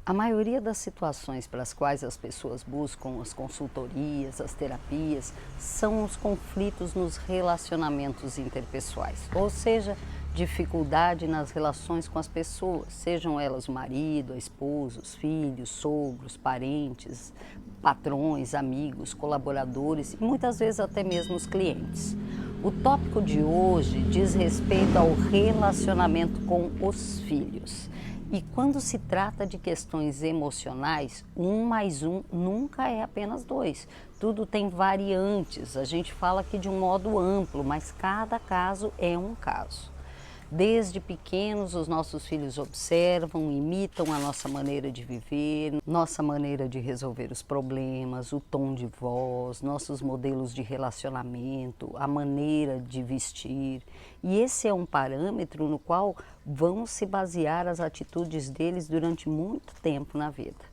A maioria das situações para as quais as pessoas buscam as consultorias, as terapias, são os conflitos nos relacionamentos interpessoais, ou seja, dificuldade nas relações com as pessoas, sejam elas o marido, a esposa, os filhos, sogros, parentes, patrões, amigos, colaboradores e muitas vezes até mesmo os clientes. O tópico de hoje diz respeito ao relacionamento com os filhos. E quando se trata de questões emocionais, um mais um nunca é apenas dois. Tudo tem variantes. A gente fala aqui de um modo amplo, mas cada caso é um caso. Desde pequenos, os nossos filhos observam, imitam a nossa maneira de viver, nossa maneira de resolver os problemas, o tom de voz, nossos modelos de relacionamento, a maneira de vestir. E esse é um parâmetro no qual vão se basear as atitudes deles durante muito tempo na vida.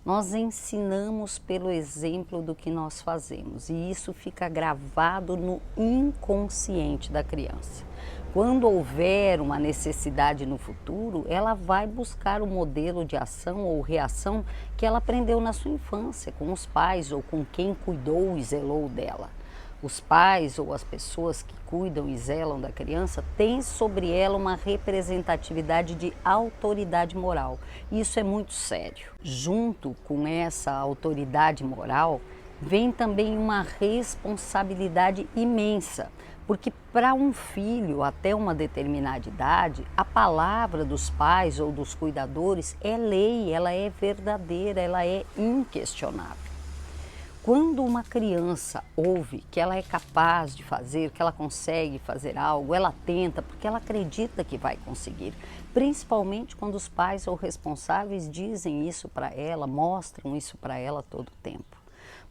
Nós ensinamos pelo exemplo do que nós fazemos e isso fica gravado no inconsciente da criança. Quando houver uma necessidade no futuro, ela vai buscar o modelo de ação ou reação que ela aprendeu na sua infância, com os pais ou com quem cuidou e zelou dela. Os pais ou as pessoas que cuidam e zelam da criança têm sobre ela uma representatividade de autoridade moral. Isso é muito sério. Junto com essa autoridade moral, vem também uma responsabilidade imensa, porque para um filho até uma determinada idade, a palavra dos pais ou dos cuidadores é lei, ela é verdadeira, ela é inquestionável. Quando uma criança ouve que ela é capaz de fazer, que ela consegue fazer algo, ela tenta porque ela acredita que vai conseguir. Principalmente quando os pais ou responsáveis dizem isso para ela, mostram isso para ela todo o tempo.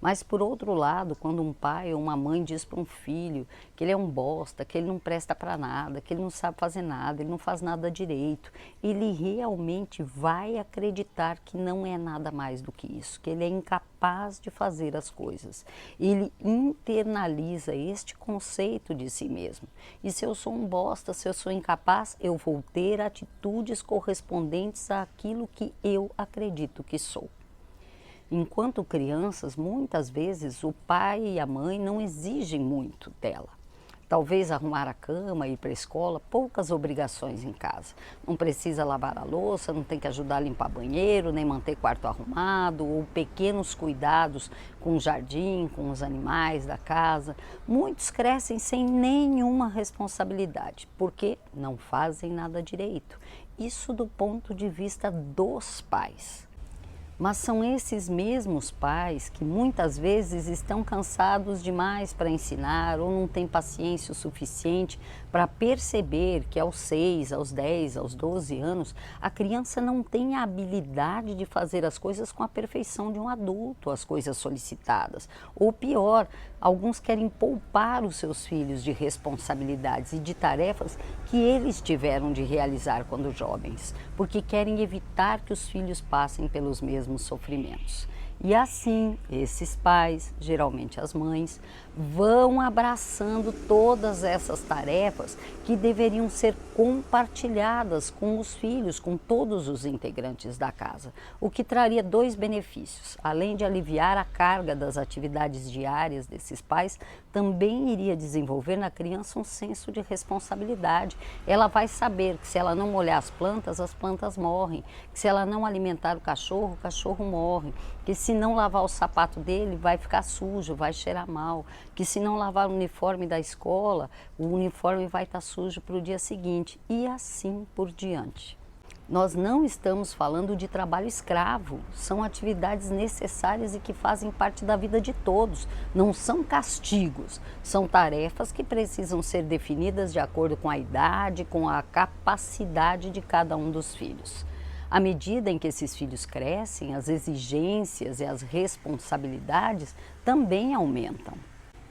Mas por outro lado, quando um pai ou uma mãe diz para um filho que ele é um bosta, que ele não presta para nada, que ele não sabe fazer nada, ele não faz nada direito, ele realmente vai acreditar que não é nada mais do que isso, que ele é incapaz de fazer as coisas. Ele internaliza este conceito de si mesmo. E se eu sou um bosta, se eu sou incapaz, eu vou ter atitudes correspondentes àquilo que eu acredito que sou. Enquanto crianças, muitas vezes o pai e a mãe não exigem muito dela. Talvez arrumar a cama, ir para a escola, poucas obrigações em casa. Não precisa lavar a louça, não tem que ajudar a limpar banheiro, nem manter quarto arrumado, ou pequenos cuidados com o jardim, com os animais da casa. Muitos crescem sem nenhuma responsabilidade, porque não fazem nada direito. Isso do ponto de vista dos pais. Mas são esses mesmos pais que muitas vezes estão cansados demais para ensinar ou não têm paciência o suficiente para perceber que aos 6, aos 10, aos 12 anos, a criança não tem a habilidade de fazer as coisas com a perfeição de um adulto, as coisas solicitadas. Ou pior, alguns querem poupar os seus filhos de responsabilidades e de tarefas que eles tiveram de realizar quando jovens, porque querem evitar que os filhos passem pelos mesmos sofrimentos. E assim, esses pais, geralmente as mães, vão abraçando todas essas tarefas que deveriam ser compartilhadas com os filhos, com todos os integrantes da casa, o que traria dois benefícios. Além de aliviar a carga das atividades diárias desses pais, também iria desenvolver na criança um senso de responsabilidade. Ela vai saber que se ela não molhar as plantas morrem, que se ela não alimentar o cachorro morre, que se não lavar o sapato dele vai ficar sujo, vai cheirar mal, que se não lavar o uniforme da escola, o uniforme vai estar sujo para o dia seguinte e assim por diante. Nós não estamos falando de trabalho escravo, são atividades necessárias e que fazem parte da vida de todos, não são castigos, são tarefas que precisam ser definidas de acordo com a idade, com a capacidade de cada um dos filhos. À medida em que esses filhos crescem, as exigências e as responsabilidades também aumentam.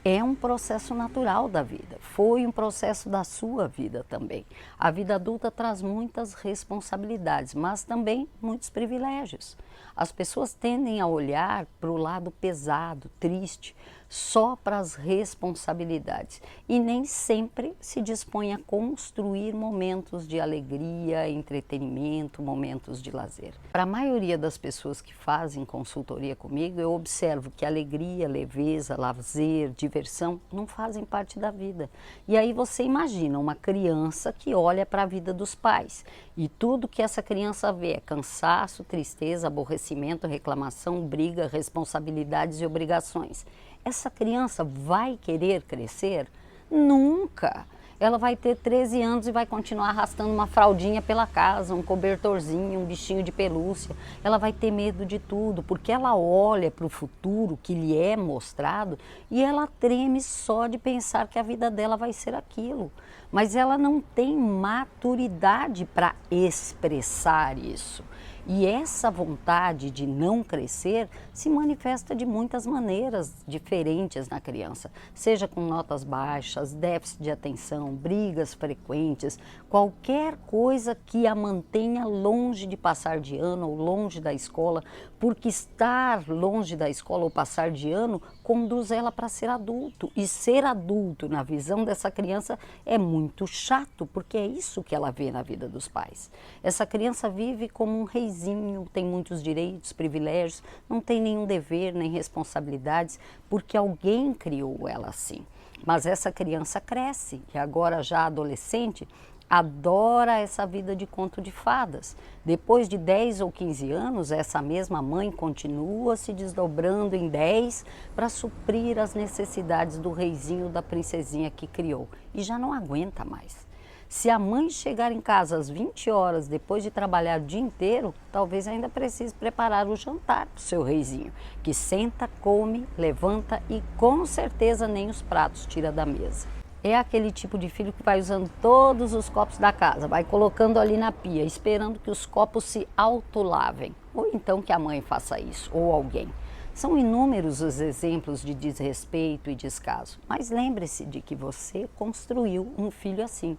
É um processo natural da vida, foi um processo da sua vida também. A vida adulta traz muitas responsabilidades, mas também muitos privilégios. As pessoas tendem a olhar para o lado pesado, triste, só para as responsabilidades e nem sempre se dispõe a construir momentos de alegria, entretenimento, momentos de lazer. Para a maioria das pessoas que fazem consultoria comigo, eu observo que alegria, leveza, lazer, diversão não fazem parte da vida. E aí você imagina uma criança que olha para a vida dos pais e tudo que essa criança vê é cansaço, tristeza, aborrecimento, reclamação, briga, responsabilidades e obrigações. Essa criança vai querer crescer? Nunca! Ela vai ter 13 anos e vai continuar arrastando uma fraldinha pela casa, um cobertorzinho, um bichinho de pelúcia. Ela vai ter medo de tudo, porque ela olha para o futuro que lhe é mostrado e ela treme só de pensar que a vida dela vai ser aquilo. Mas ela não tem maturidade para expressar isso. E essa vontade de não crescer se manifesta de muitas maneiras diferentes na criança, seja com notas baixas, déficit de atenção, brigas frequentes, qualquer coisa que a mantenha longe de passar de ano ou longe da escola, porque estar longe da escola ou passar de ano conduz ela para ser adulto. E ser adulto, na visão dessa criança, é muito chato, porque é isso que ela vê na vida dos pais. Essa criança vive como um reizinho, tem muitos direitos, privilégios, não tem nenhum dever nem responsabilidades, porque alguém criou ela assim. Mas essa criança cresce e agora já adolescente, adora essa vida de conto de fadas. Depois de 10 ou 15 anos, essa mesma mãe continua se desdobrando em 10 para suprir as necessidades do reizinho, da princesinha que criou e já não aguenta mais. Se a mãe chegar em casa às 20 horas depois de trabalhar o dia inteiro, talvez ainda precise preparar o jantar para o seu reizinho, que senta, come, levanta e com certeza nem os pratos tira da mesa. É aquele tipo de filho que vai usando todos os copos da casa, vai colocando ali na pia, esperando que os copos se autolavem. Ou então que a mãe faça isso, ou alguém. São inúmeros os exemplos de desrespeito e descaso, mas lembre-se de que você construiu um filho assim.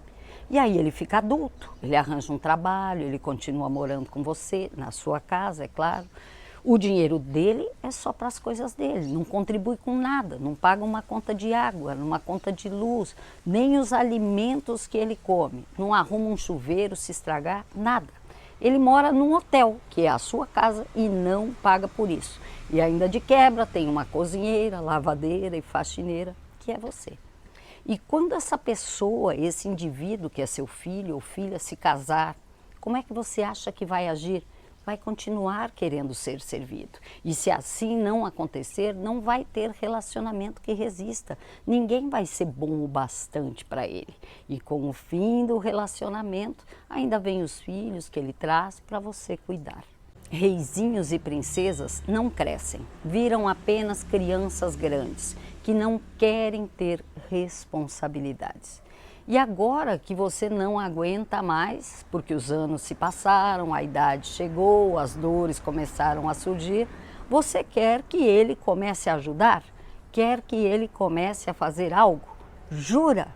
E aí ele fica adulto, ele arranja um trabalho, ele continua morando com você, na sua casa, é claro. O dinheiro dele é só para as coisas dele, não contribui com nada, não paga uma conta de água, uma conta de luz, nem os alimentos que ele come, não arruma um chuveiro se estragar, nada. Ele mora num hotel, que é a sua casa, e não paga por isso. E ainda de quebra tem uma cozinheira, lavadeira e faxineira, que é você. E quando essa pessoa, esse indivíduo que é seu filho ou filha se casar, como é que você acha que vai agir? Vai continuar querendo ser servido. E se assim não acontecer, não vai ter relacionamento que resista. Ninguém vai ser bom o bastante para ele. E com o fim do relacionamento, ainda vem os filhos que ele traz para você cuidar. Reizinhos e princesas não crescem, viram apenas crianças grandes, que não querem ter responsabilidades. E agora que você não aguenta mais, porque os anos se passaram, a idade chegou, as dores começaram a surgir, você quer que ele comece a ajudar? Quer que ele comece a fazer algo? Jura?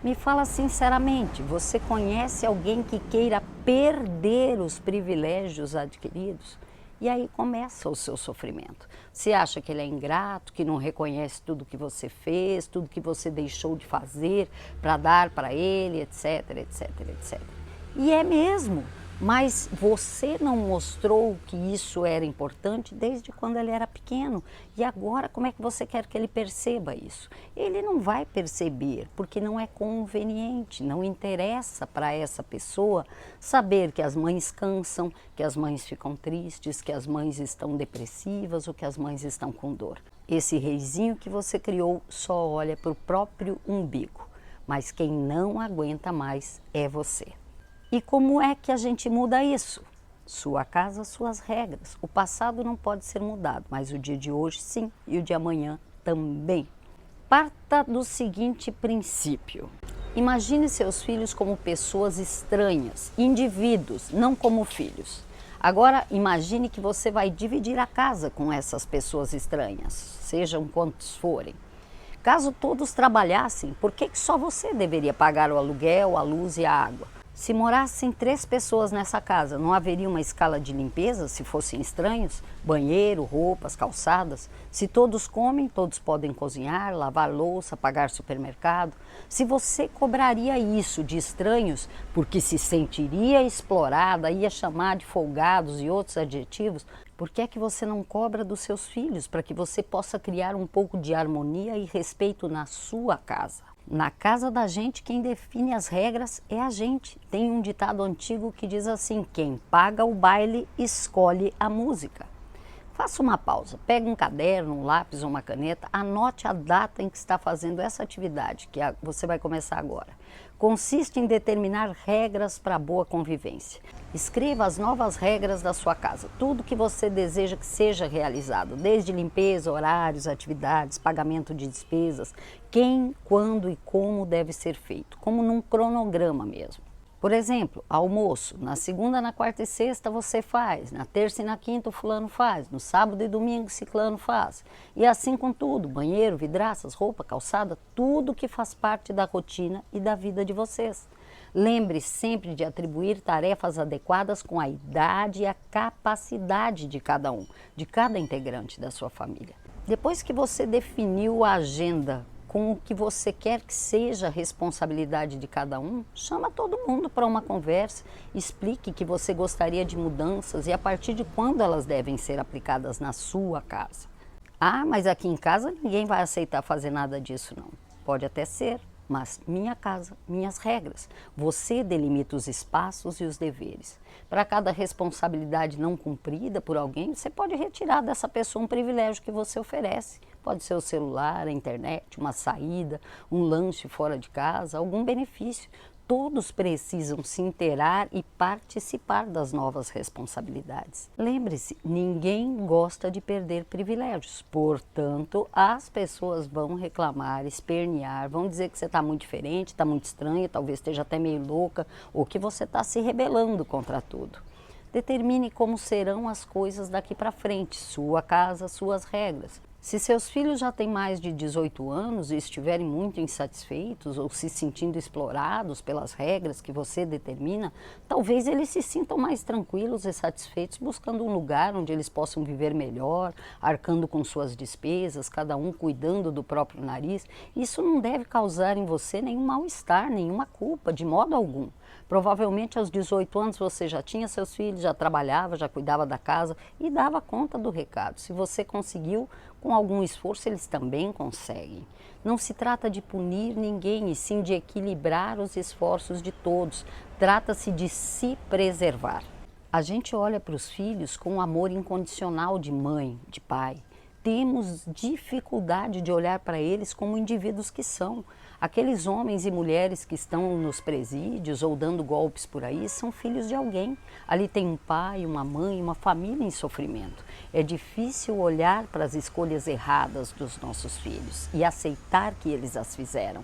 Me fala sinceramente, você conhece alguém que queira perder os privilégios adquiridos? E aí começa o seu sofrimento. Você acha que ele é ingrato, que não reconhece tudo que você fez, tudo que você deixou de fazer para dar para ele, etc, etc, etc. E é mesmo, mas você não mostrou que isso era importante desde quando ele era pequeno. E agora como é que você quer que ele perceba isso? Ele não vai perceber, porque não é conveniente, não interessa para essa pessoa saber que as mães cansam, que as mães ficam tristes, que as mães estão depressivas ou que as mães estão com dor. Esse reizinho que você criou só olha para o próprio umbigo, mas quem não aguenta mais é você. E como é que a gente muda isso? Sua casa, suas regras. O passado não pode ser mudado, mas o dia de hoje sim, e o de amanhã também. Parta do seguinte princípio. Imagine seus filhos como pessoas estranhas, indivíduos, não como filhos. Agora imagine que você vai dividir a casa com essas pessoas estranhas, sejam quantos forem. Caso todos trabalhassem, por que só você deveria pagar o aluguel, a luz e a água? Se morassem 3 pessoas nessa casa, não haveria uma escala de limpeza se fossem estranhos? Banheiro, roupas, calçadas? Se todos comem, todos podem cozinhar, lavar louça, pagar supermercado? Se você cobraria isso de estranhos porque se sentiria explorada, ia chamar de folgados e outros adjetivos, por que é que você não cobra dos seus filhos para que você possa criar um pouco de harmonia e respeito na sua casa? Na casa da gente, quem define as regras é a gente. Tem um ditado antigo que diz assim: quem paga o baile escolhe a música. Faça uma pausa, pegue um caderno, um lápis ou uma caneta, anote a data em que está fazendo essa atividade, que você vai começar agora. Consiste em determinar regras para a boa convivência. Escreva as novas regras da sua casa, tudo que você deseja que seja realizado, desde limpeza, horários, atividades, pagamento de despesas, quem, quando e como deve ser feito, como num cronograma mesmo. Por exemplo, almoço, na segunda, na quarta e sexta você faz, na terça e na quinta o fulano faz, no sábado e domingo o ciclano faz. E assim com tudo, banheiro, vidraças, roupa, calçada, tudo que faz parte da rotina e da vida de vocês. Lembre sempre de atribuir tarefas adequadas com a idade e a capacidade de cada um, de cada integrante da sua família. Depois que você definiu a agenda com o que você quer que seja a responsabilidade de cada um, chama todo mundo para uma conversa, explique que você gostaria de mudanças e a partir de quando elas devem ser aplicadas na sua casa. Ah, mas aqui em casa ninguém vai aceitar fazer nada disso não. Pode até ser, mas minha casa, minhas regras. Você delimita os espaços e os deveres. Para cada responsabilidade não cumprida por alguém, você pode retirar dessa pessoa um privilégio que você oferece. Pode ser o celular, a internet, uma saída, um lanche fora de casa, algum benefício. Todos precisam se inteirar e participar das novas responsabilidades. Lembre-se, ninguém gosta de perder privilégios. Portanto, as pessoas vão reclamar, espernear, vão dizer que você está muito diferente, está muito estranha, talvez esteja até meio louca, ou que você está se rebelando contra tudo. Determine como serão as coisas daqui para frente, sua casa, suas regras. Se seus filhos já têm mais de 18 anos e estiverem muito insatisfeitos ou se sentindo explorados pelas regras que você determina, talvez eles se sintam mais tranquilos e satisfeitos buscando um lugar onde eles possam viver melhor, arcando com suas despesas, cada um cuidando do próprio nariz. Isso não deve causar em você nenhum mal-estar, nenhuma culpa, de modo algum. Provavelmente aos 18 anos você já tinha seus filhos, já trabalhava, já cuidava da casa e dava conta do recado. Se você conseguiu, com algum esforço eles também conseguem. Não se trata de punir ninguém, e sim de equilibrar os esforços de todos. Trata-se de se preservar. A gente olha para os filhos com o amor incondicional de mãe, de pai. Temos dificuldade de olhar para eles como indivíduos que são. Aqueles homens e mulheres que estão nos presídios ou dando golpes por aí são filhos de alguém. Ali tem um pai, uma mãe, uma família em sofrimento. É difícil olhar para as escolhas erradas dos nossos filhos e aceitar que eles as fizeram.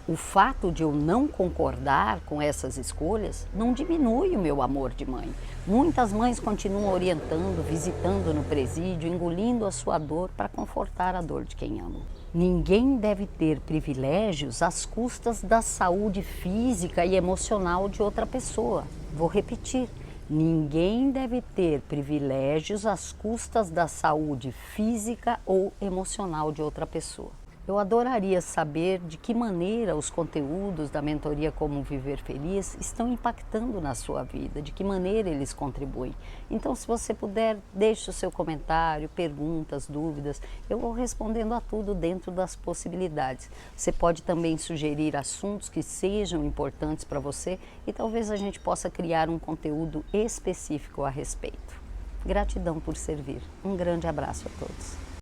O fato de eu não concordar com essas escolhas não diminui o meu amor de mãe. Muitas mães continuam orientando, visitando no presídio, engolindo a sua dor para confortar a dor de quem amam. Ninguém deve ter privilégios às custas da saúde física e emocional de outra pessoa. Vou repetir. Ninguém deve ter privilégios às custas da saúde física ou emocional de outra pessoa. Eu adoraria saber de que maneira os conteúdos da mentoria Como Viver Feliz estão impactando na sua vida, de que maneira eles contribuem. Então, se você puder, deixe o seu comentário, perguntas, dúvidas, eu vou respondendo a tudo dentro das possibilidades. Você pode também sugerir assuntos que sejam importantes para você e talvez a gente possa criar um conteúdo específico a respeito. Gratidão por servir. Um grande abraço a todos.